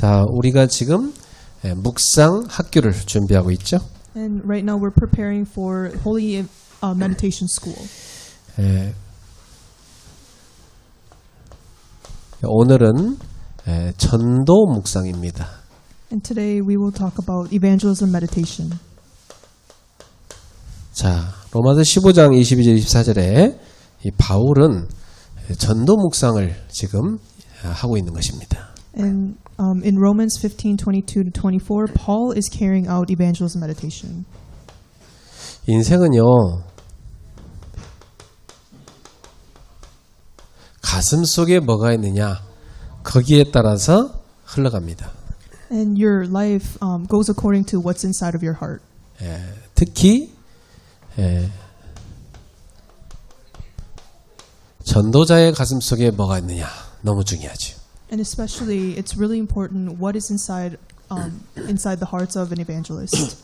자, 우리가 지금 묵상 학교를 준비하고 있죠. And right now we're preparing for Holy Meditation School. 오늘은 전도 묵상입니다. And today we will talk about evangelism meditation. 자, 로마서 15장 22절 24절에 이 바울은 전도 묵상을 지금 하고 있는 것입니다. And in Romans 15:22-24, Paul is carrying out evangelism meditation. 인생은요, 가슴 속에 뭐가 있느냐, 거기에 따라서 흘러갑니다. And your life goes according to what's inside of your heart. 특히 전도자의 가슴 속에 뭐가 있느냐, 너무 중요하죠. And especially, it's really important what is inside the hearts of an evangelist.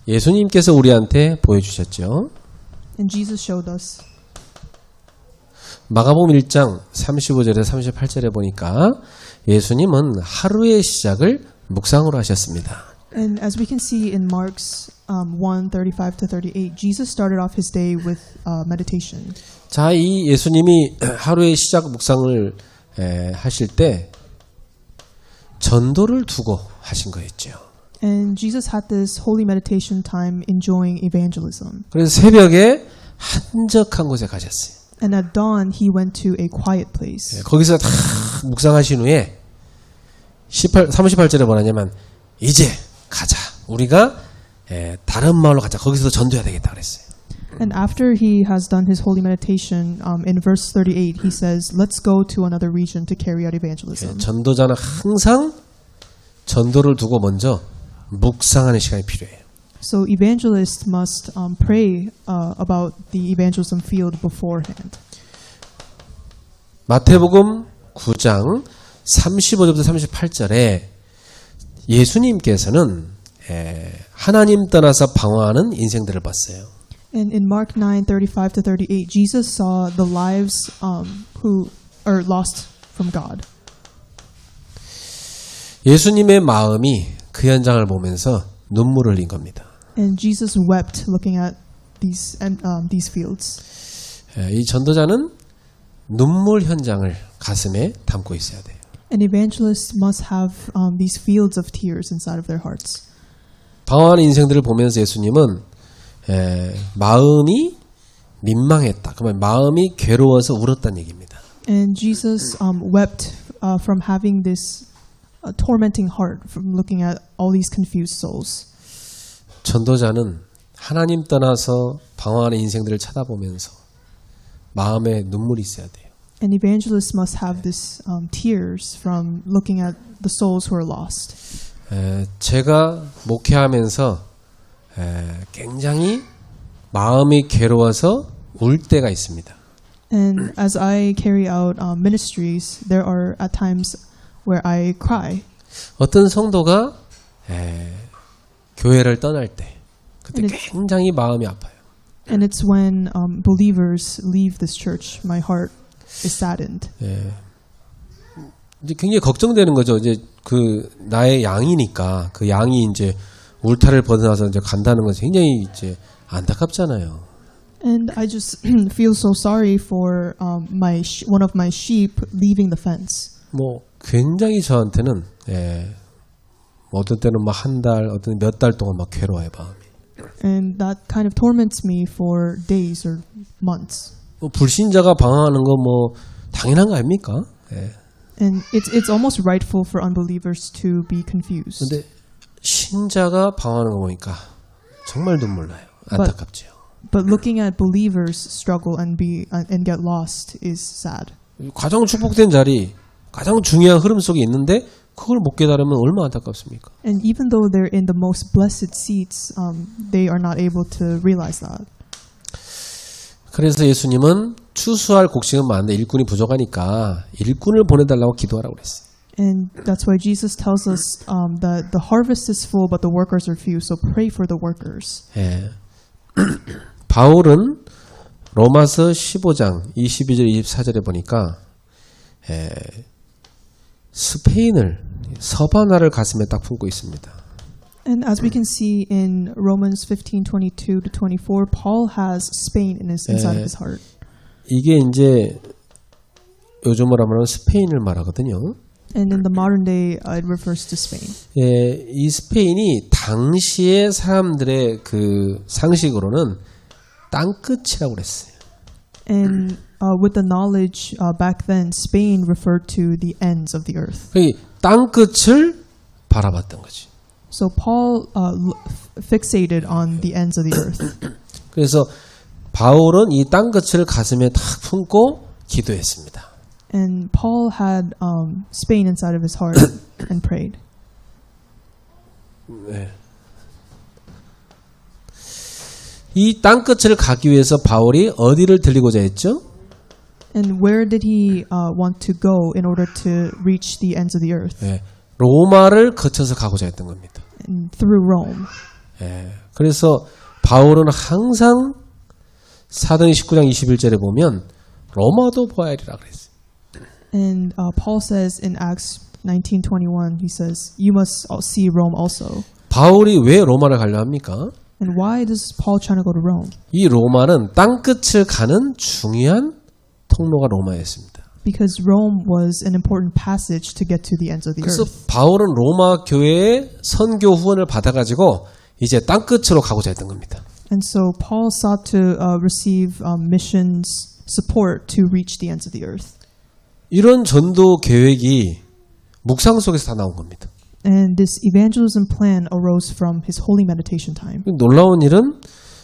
예수님께서 우리한테 보여주셨죠. And Jesus showed us. 마가복음 1장 35절에서 38절에 보니까 예수님은 하루의 시작을 묵상으로 하셨습니다. And as we can see in Mark's 1:35-38, Jesus started off his day with meditation. 자, 이 예수님이 하루의 시작 묵상을 하실 때 전도를 두고 하신 거였죠. And Jesus had this holy meditation time enjoying evangelism. 그래서 새벽에 한적한 곳에 가셨어요. And at dawn he went to a quiet place. 거기서 다 묵상하신 후에 38절에 뭐라냐면 이제 가자. 우리가 다른 마을로 가자. 거기서 전도해야 되겠다 그랬어요. And after he has done his holy meditation, in verse 38, he says, "Let's go to another region to carry out evangelism." 전도자는 항상 전도를 두고 먼저 묵상하는 시간이 필요해요. So evangelists must pray about the evangelism field beforehand. 마태복음 9장 35절부터 38절에 예수님께서는 하나님 떠나서 방황하는 인생들을 봤어요. And in Mark 9:35-38, Jesus saw the lives who are lost from God. 예수님의 마음이 그 현장을 보면서 눈물을 흘린 겁니다. And Jesus wept looking at these fields. 이 전도자는 눈물 현장을 가슴에 담고 있어야 돼요. And evangelists must have these fields of tears inside of their hearts. 방황하는 인생들을 보면서 예수님은 마음이 민망했다. 그러면 마음이 괴로워서 울었다는 얘기입니다. And Jesus wept from having this tormenting heart from looking at all these confused souls. 전도자는 하나님 떠나서 방황하는 인생들을 쳐다보면서 마음에 눈물이 있어야 돼요. And evangelists must have this tears from looking at the souls who are lost. 제가 목회하면서 굉장히 마음이 괴로워서 울 때가 있습니다. And as I carry out ministries, there are at times where I cry. 어떤 성도가 교회를 떠날 때 그때 굉장히 마음이 아파요. And it's when believers leave this church, my heart is saddened. 이제 굉장히 걱정되는 거죠. 이제 그 나의 양이니까 그 양이 이제 울타리를 벗어나서 이제 간다는 건 굉장히 이제 안타깝잖아요. And I just feel so sorry for one of my sheep leaving the fence. 뭐 굉장히 저한테는 어떤 때는 막 한 달, 어떤 몇 달 동안 막 괴로워요 마음이. And that kind of torments me for days or months. 불신자가 방황하는 거 뭐 당연한 거 아닙니까? And it's almost rightful for unbelievers to be confused. 근데 신자가 방황하는 거 보니까 정말 눈물 나요. 안타깝죠. But looking at believers struggle and get lost is sad. 가장 축복된 자리, 가장 중요한 흐름 속에 있는데 그걸 못 깨달으면 얼마나 안타깝습니까? And even though they're in the most blessed seats, they are not able to realize that. 그래서 예수님은 추수할 곡식은 많은데 일꾼이 부족하니까 일꾼을 보내달라고 기도하라고 그랬어요. And that's why Jesus tells us that the harvest is full, but the workers are few. So pray for the workers. 바울은 로마서 15장 22절 24절에 보니까 스페인을 서바나를 가슴에 딱 품고 있습니다. And as we can see in Romans 15:22 to 24, Paul has Spain inside of his heart. 이게 이제 요즘으로 하면 스페인을 말하거든요. And in the modern day, it refers to Spain. 예, 이 스페인이 당시의 사람들의 그 상식으로는 땅끝이라고 그랬어요. And with the knowledge back then, Spain referred to the ends of the earth. 그 땅끝을 바라봤던 거지. So Paul fixated on the ends of the earth. 그래서 바울은 이 땅끝을 가슴에 탁 품고 기도했습니다. And Paul had Spain inside of his heart and prayed. 네. 이 땅끝을 가기 위해서 바울이 어디를 들리고자 했죠? And where did he want to go in order to reach the ends of the earth? 네. 로마를 거쳐서 가고자 했던 겁니다. And through Rome. 네. 그래서 바울은 항상 사도행 19장 21절에 보면 로마도 보아야 하리라 그랬어요. And Paul says in Acts 19:21, he says, "You must see Rome also." 바울이 왜 로마를 가려 합니까? And why does Paul trying to go to Rome? 이 로마는 땅끝을 가는 중요한 통로가 로마였습니다. Because Rome was an important passage to get to the ends of the 그래서 earth. 바울은 로마 교회의 선교 후원을 받아가지고 이제 땅끝으로 가고자 했던 겁니다. And so Paul sought to receive missions support to reach the ends of the earth. 이런 전도 계획이 묵상 속에서 다 나온 겁니다. And this evangelism plan arose from his holy meditation time. 놀라운 일은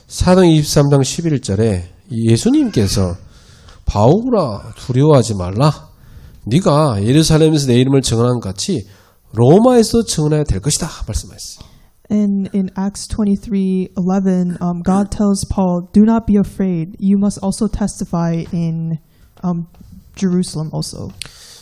사도행 23장 11절에 예수님께서 바울아 두려워하지 말라. 네가 예루살렘에서 내 이름을 증언한 것 같이 로마에서 증언해야 될 것이다 말씀하셨어요. And in Acts 23:11, God tells Paul, "Do not be afraid. You must also testify in Jerusalem also."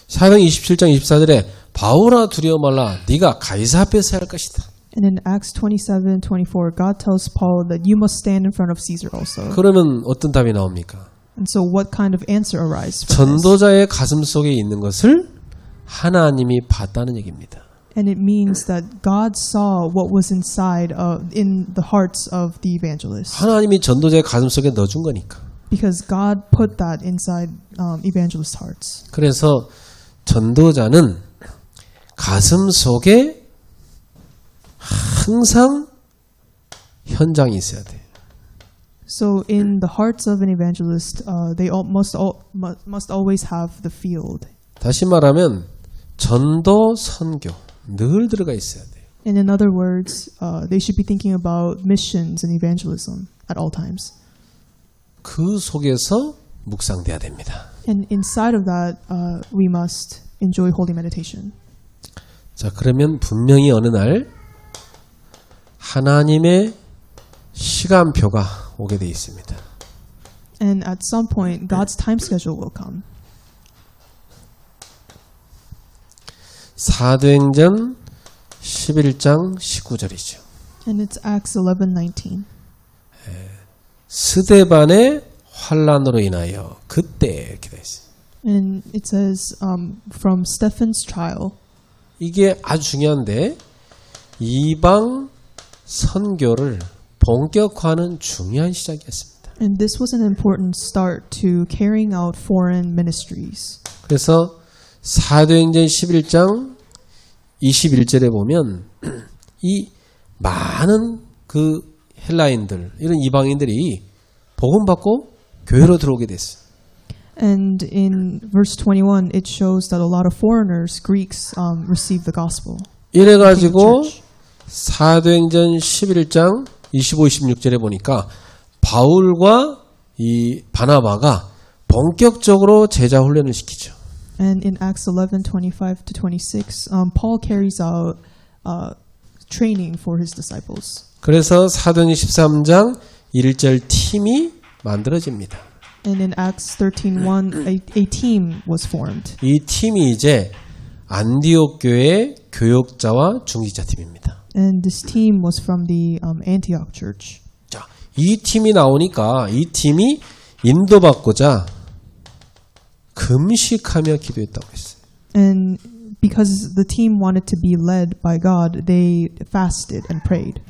사도행 27장 24절에 바울아 두려워 말라. 네가 가이사 앞에서 할 것이다. And in Acts 27:24, God tells Paul that you must stand in front of Caesar also. 그러면 어떤 답이 나옵니까? And so what kind of answer arises from this? 전도자의 가슴 속에 있는 것을 하나님이 봤다는 얘기입니다. And it means that God saw what was inside in the hearts of the evangelists. 하나님이 전도자의 가슴 속에 넣어준 거니까. Because God put that inside evangelists' hearts. 그래서 전도자는 가슴 속에 항상 현장이 있어야 돼요. So in the hearts of an evangelist, they must always have the field. 다시 말하면 전도 선교 늘 들어가 있어야 돼요. And in other words, they should be thinking about missions and evangelism at all times. 그 속에서 묵상돼야 됩니다. And inside of that, we must enjoy holy meditation. 자, 그러면 분명히 어느 날 하나님의 시간표가 오게 돼 있습니다. And at some point, God's time schedule will come. 사도행전 11장 19절이죠. And it's Acts 11:19. 스데반의 환란으로 인하여 그때 이렇게 돼 있어요. And it says from Stephen's trial. 이게 아주 중요한데 이방 선교를 본격화하는 중요한 시작이었습니다. And this was an important start to carrying out foreign ministries. 그래서 사도행전 11장 21절에 보면 이 많은 그 헬라인들 이런 이방인들이 복음 받고 교회로 들어오게 됐어요. And in verse 21, it shows that a lot of foreigners, Greeks, received the gospel. 이래가지고 사도행전 11장 25, 26절에 보니까 바울과 이 바나바가 본격적으로 제자 훈련을 시키죠. And in Acts 11:25 to 26, Paul carries out training for his disciples. 그래서 사도행전 13장 1절 팀이 만들어집니다. And in Acts 13:1, a team was formed. 이 팀이 이제 안디옥 교회 교역자와 중직자 팀입니다. And this team was from the Antioch church. 자, 이 팀이 나오니까 이 팀이 인도받고자 금식하며 기도했다고 했어요. And because the team wanted to be led by God, they fasted and prayed.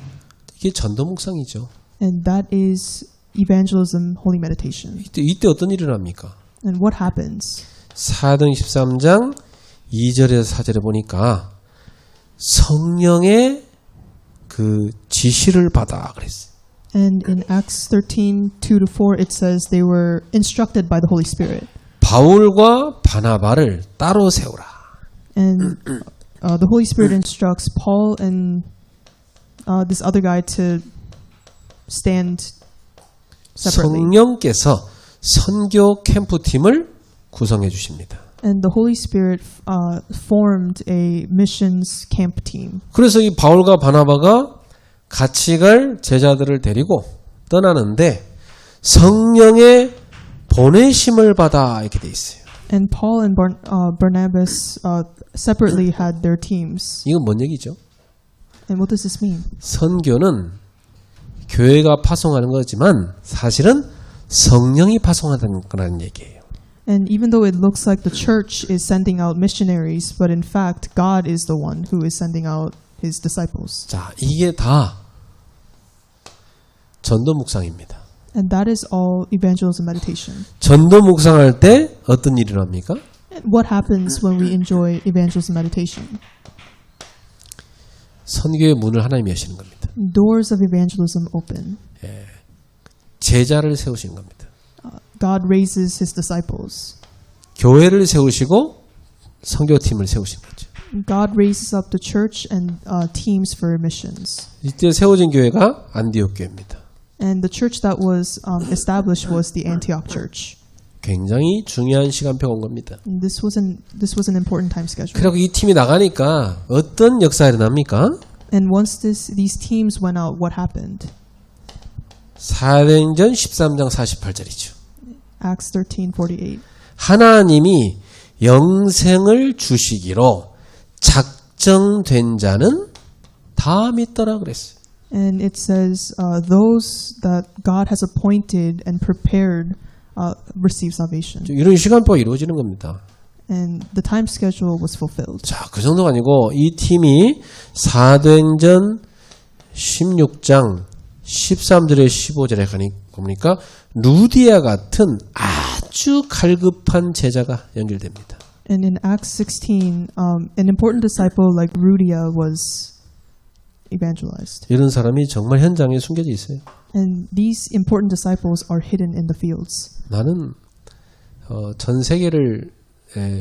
이게 전도 묵상이죠. And that is evangelism, holy meditation. 이때 어떤 일이 일어납니까? And what happens? 사도행 13장 2절에서 4절에 보니까 성령의 그 지시를 받아 그랬어요. And in Acts 13:2-4, it says they were instructed by the Holy Spirit. 바울과 바나바를 따로 세우라. And the Holy Spirit instructs Paul and this other guy to stand separately. 성령께서 선교 캠프팀을 구성해 주십니다. And the Holy Spirit formed a missions camp team. 그래서 이 바울과 바나바가 같이 갈 제자들을 데리고 떠나는데 성령의 보내심을 받아 이렇게 돼 있어요. And Paul and Barnabas separately had their teams. 이건 뭔 얘기죠? And what does this mean? 선교는 교회가 파송하는 거지만 사실은 성령이 파송하는 거라는 얘기예요. And even though it looks like the church is sending out missionaries, but in fact God is the one who is sending out his disciples. 자, 이게 다 전도 묵상입니다. And that is all evangelism meditation. 전도 묵상할 때 어떤 일이 일어납니까? And what happens when we enjoy evangelism meditation? 선교의 문을 하나님이 여시는 겁니다. Doors of evangelism open. 제자를 세우시는 겁니다. God raises his disciples. 교회를 세우시고 선교팀을 세우신 거죠. God raises up the church and teams for missions. 이때 세워진 교회가 안디옥 교회입니다. And the church that was established was the Antioch church. 굉장히 중요한 시간표가 온 겁니다. And this was an important time schedule. 그리고 이 팀이 나가니까 어떤 역사가 일어납니까? And once these teams went out, what happened? 사도행전 13장 48절이죠. Acts 13:48. 하나님이 영생을 주시기로 작정된 자는 다 믿더라 그랬어요. And it says, those that God has appointed and prepared receive salvation. 이런 시간표가 이루어지는 겁니다. And the time schedule was fulfilled. 자, 그 정도가 아니고 이 팀이 사도행전 16장 13절에 15절에 보니까 루디아 같은 아주 갈급한 제자가 연결됩니다. And in Acts 16, an important disciple like Rudia was evangelized. 이런 사람이 정말 현장에 숨겨져 있어요. And these important disciples are hidden in the fields. 나는 전 세계를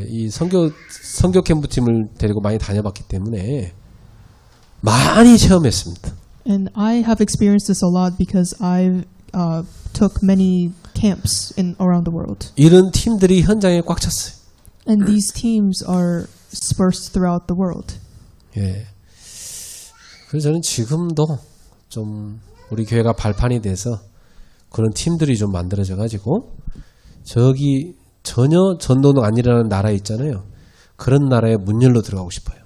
이 선교 캠프 팀을 데리고 많이 다녀봤기 때문에 많이 체험했습니다. And I have experienced this a lot because I took many camps around the world. 이런 팀들이 현장에 꽉 찼어요. And these teams are dispersed throughout the world. 예. 그래서 저는 지금도 좀 우리 교회가 발판이 돼서 그런 팀들이 좀 만들어져 가지고 저기 전혀 전도는 안 일어나는 나라 있잖아요. 그런 나라에 문 열러 들어가고 싶어요.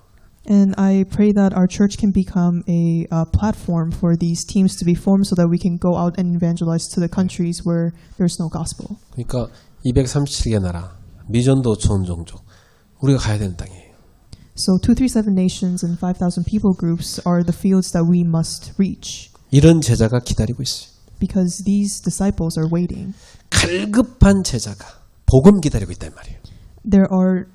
And I pray that our church can become a platform for these teams to be formed so that we can go out and evangelize to the countries where there's no gospel. 그러니까 237개 나라, 미전도 전 종족 우리가 가야 되는 땅이에요. So 237 nations and 5,000 people groups are the fields that we must reach. 이런 제자가 기다리고 있어요. Because these disciples are waiting. 갈급한 제자가 복음 기다리고 있단 말이에요. There are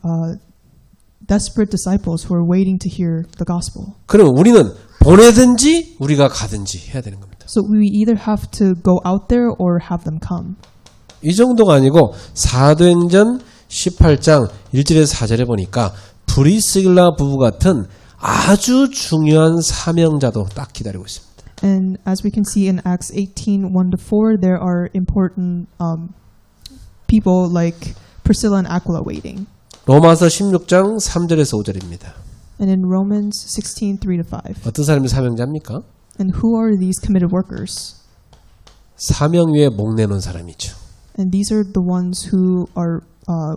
desperate disciples who are waiting to hear the gospel. 그럼 우리는 보내든지 우리가 가든지 해야 되는 겁니다. So we either have to go out there or have them come. 이 정도가 아니고 사도행전 18장 1절에서 4절에 보니까 브리스길라 부부 같은 아주 중요한 사명자도 딱 기다리고 있습니다. And as we can see in Acts 18:1-4, there are important people like Priscilla and Aquila waiting. 로마서 16장 3절에서 5절입니다. And in Romans 16:3-5. 어떤 사람이 사명자입니까? And who are these committed workers? 사명 위에 목 내놓은 사람이죠. And these are the ones who are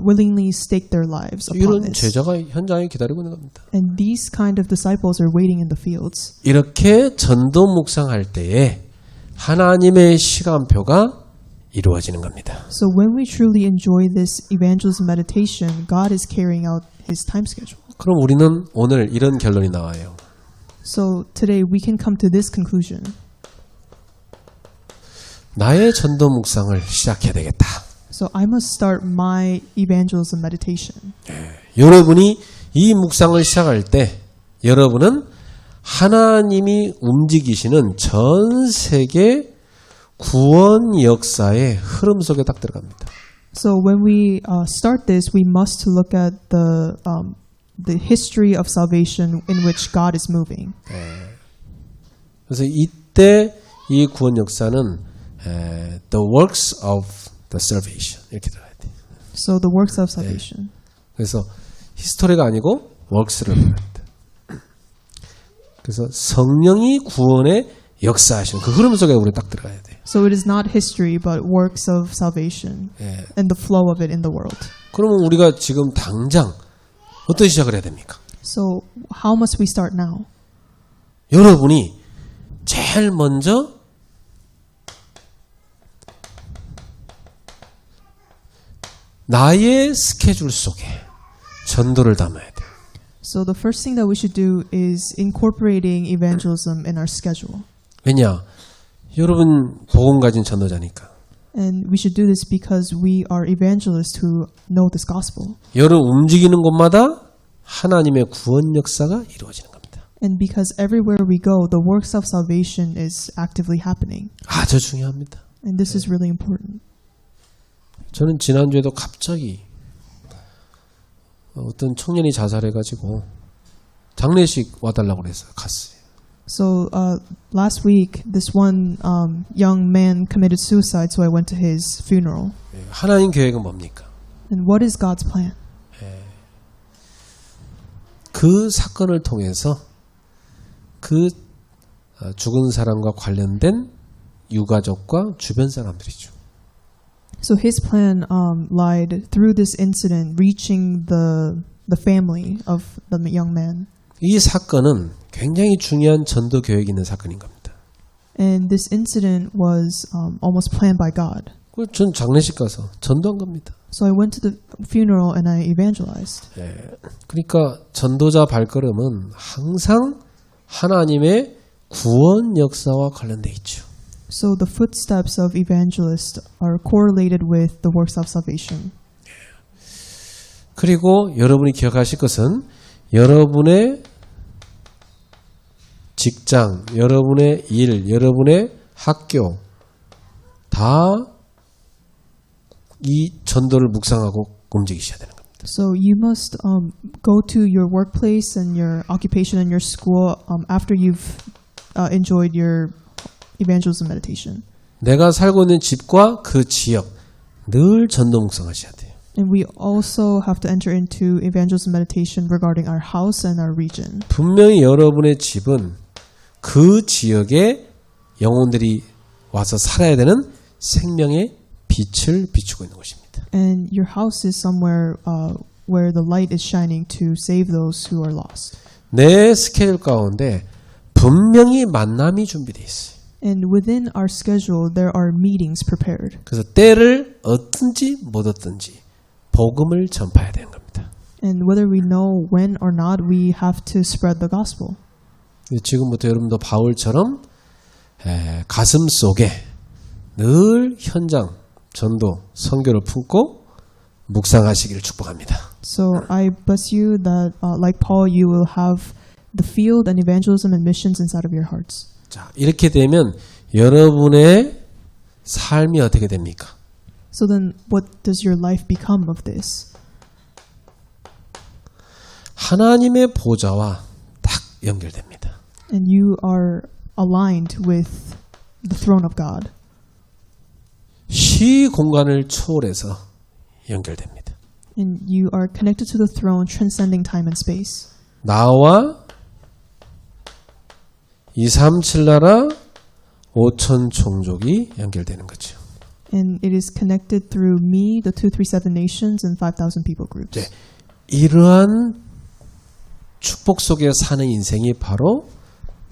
willingly stake their lives upon 이런 this. 제자가 현장에 기다리고 있는 겁니다. And these kind of disciples are waiting in the fields. 이렇게 전도 묵상할 때에 하나님의 시간표가 이루어지는 겁니다. So when we truly enjoy this evangelism meditation, God is carrying out his time schedule. 그럼 우리는 오늘 이런 결론이 나와요. So today we can come to this conclusion. 나의 전도 묵상을 시작해야 되겠다. So I must start my evangelism meditation. 여러분이 이 묵상을 시작할 때 여러분은 하나님이 움직이시는 전 세계 구원 역사의 흐름 속에 딱 들어갑니다. So when we start this, we must look at the history of salvation in which God is moving. 그래서 이때 이 구원 역사는 the works of the salvation 이렇게 들어가야 돼요. So the works of salvation. 그래서 히스토리가 아니고 works를 말합니다. 그래서 성령이 구원의 역사하시는 그 흐름 속에 우리 딱 들어가야 돼요. So it is not history, but works of salvation and the flow of it in the world. 그러면 우리가 지금 당장 어떻게 시작을 해야 됩니까? So how must we start now? 여러분이 제일 먼저 나의 스케줄 속에 전도를 담아야 돼요. So the first thing that we should do is incorporating evangelism in our schedule. 왜냐? 여러분 복음 가진 전도자니까. And we should do this because we are evangelists who know this gospel. 여러분 움직이는 곳마다 하나님의 구원 역사가 이루어지는 겁니다. And because everywhere we go, the works of salvation is actively happening. 아주 중요합니다. And this is really important. 저는 지난주에도 갑자기 어떤 청년이 자살해가지고 장례식 와달라고 그래서 갔어요. So last week, this one young man committed suicide, so I went to his funeral. 하나님 계획은 뭡니까? And what is God's plan? 그 사건을 통해서 그 죽은 사람과 관련된 유가족과 주변 사람들이죠. So his plan lied through this incident, reaching the family of the young man. 이 사건은 굉장히 중요한 전도 계획이 있는 사건인 겁니다. And this incident was almost planned by God. 전 장례식 가서 전도한 겁니다. So I went to the funeral and I evangelized. 그러니까 전도자 발걸음은 항상 하나님의 구원 역사와 관련돼 있죠. So the footsteps of evangelists are correlated with the works of salvation. 그리고 여러분이 기억하실 것은 여러분의 직장, 여러분의 일, 여러분의 학교 다 이 전도를 묵상하고 움직이셔야 되는 겁니다. So you must go to your workplace and your occupation and your school after you've enjoyed your evangelism meditation. 내가 살고 있는 집과 그 지역 늘 전도 묵상하셔야 돼요. And we also have to enter into evangelism meditation regarding our house and our region. 분명히 여러분의 집은 그 지역에 영혼들이 와서 살아야 되는 생명의 빛을 비추고 있는 곳입니다. And your house is somewhere where the light is shining to save those who are lost. 내 스케줄 가운데 분명히 만남이 준비되어 있어요. And within our schedule, there are meetings prepared. 그래서 때를 얻든지 못 얻든지 복음을 전파해야 되는 겁니다. And whether we know when or not, we have to spread the gospel. 지금부터 여러분도 바울처럼 가슴 속에 늘 현장, 전도, 선교를 품고 묵상하시기를 축복합니다. So I bless you that, like Paul, you will have the field and evangelism and missions inside of your hearts. 자, 이렇게 되면 여러분의 삶이 어떻게 됩니까? So then, what does your life become of this? 하나님의 보좌와 딱 연결됩니다. And you are aligned with the throne of God. 시 공간을 초월해서 연결됩니다. And you are connected to the throne, transcending time and space. 나와 237 나라 5천 종족이 연결되는 거죠. And it is connected through me, the 237 nations, and 5,000 people groups. 네, 이러한 축복 속에 사는 인생이 바로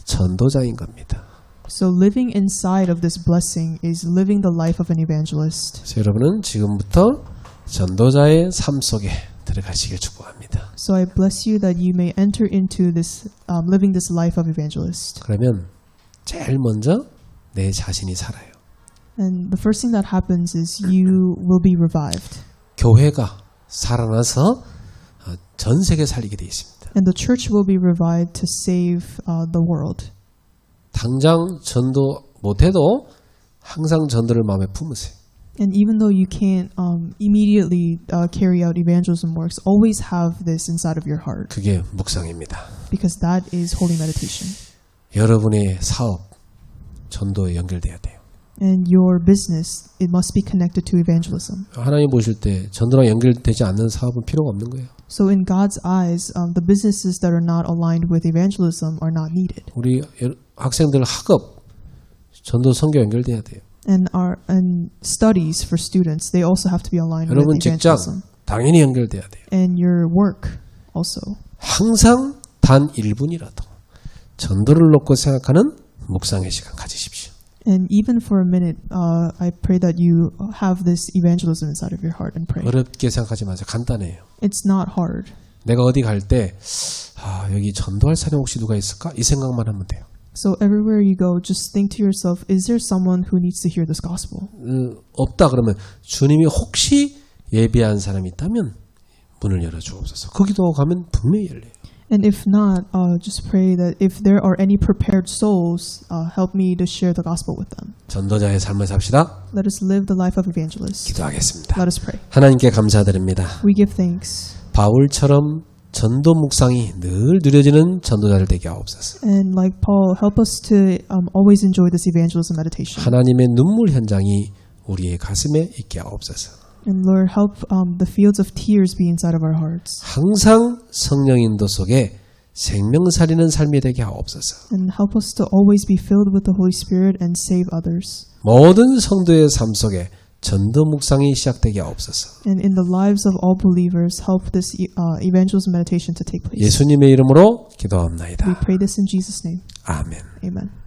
전도자인 겁니다. So living inside of this blessing is living the life of an evangelist. 그래서 여러분은 지금부터 전도자의 삶 속에 들어가시길 축복합니다. So I bless you that you may enter into this, living this life of evangelist. 그러면 제일 먼저 내 자신이 살아요. And the first thing that happens is you will be revived. 교회가 살아나서 전 세계 살리게 되어 있습니다. And the church will be revived to save the world. 당장 전도 못해도 항상 전도를 마음에 품으세요. And even though you can't immediately carry out evangelism works, always have this inside of your heart, 그게 묵상입니다. because that is holy meditation. 여러분의 사업, 전도에 연결돼야 돼요. And your business, it must be connected to evangelism. 하나님 보실 때 전도랑 연결되지 않는 사업은 필요가 없는 거예요. So in God's eyes, the businesses that are not aligned with evangelism are not needed. 우리 학생들 학업, 전도 선교 연결돼야 돼요. And studies for students, they also have to be aligned with 여러분 직장 evangelism. 당연히 연결돼야 돼요. And your work also. 항상 단 1분이라도 전도를 놓고 생각하는 묵상의 시간 가지십시오. And even for a minute, I pray that you have this evangelism inside of your heart and pray. 어렵게 생각하지 마세요. 간단해요. It's not hard. 내가 어디 갈 때 여기 전도할 사람 혹시 누가 있을까? 이 생각만 하면 돼요. So everywhere you go, just think to yourself, is there someone who needs to hear this gospel? 없다 그러면 주님이 혹시 예비한 사람이 있다면 문을 열어주옵소서. 거기도 가면 분명히 열려요. And if not, just pray that if there are any prepared souls, help me to share the gospel with them. 전도자의 삶을 삽시다. Let us live the life of evangelists. 기도하겠습니다. Let us pray. 하나님께 감사드립니다. We give thanks. 바울처럼 전도 묵상이 늘 누려지는 전도자를 되게 하옵소서. And like Paul, help us to always enjoy this evangelism meditation. 하나님의 눈물 현장이 우리의 가슴에 있게 하옵소서. And Lord, help the fields of tears be inside of our hearts. 항상 성령 인도 속에 생명 살리는 삶이 되게 하옵소서. And help us to always be filled with the Holy Spirit and save others. 모든 성도의 삶 속에 전도 묵상이 시작되게 하옵소서. And in the lives of all believers, help this evangelism meditation to take place. 예수님의 이름으로 We 기도합나이다. pray this in Jesus' name. 아멘. Amen.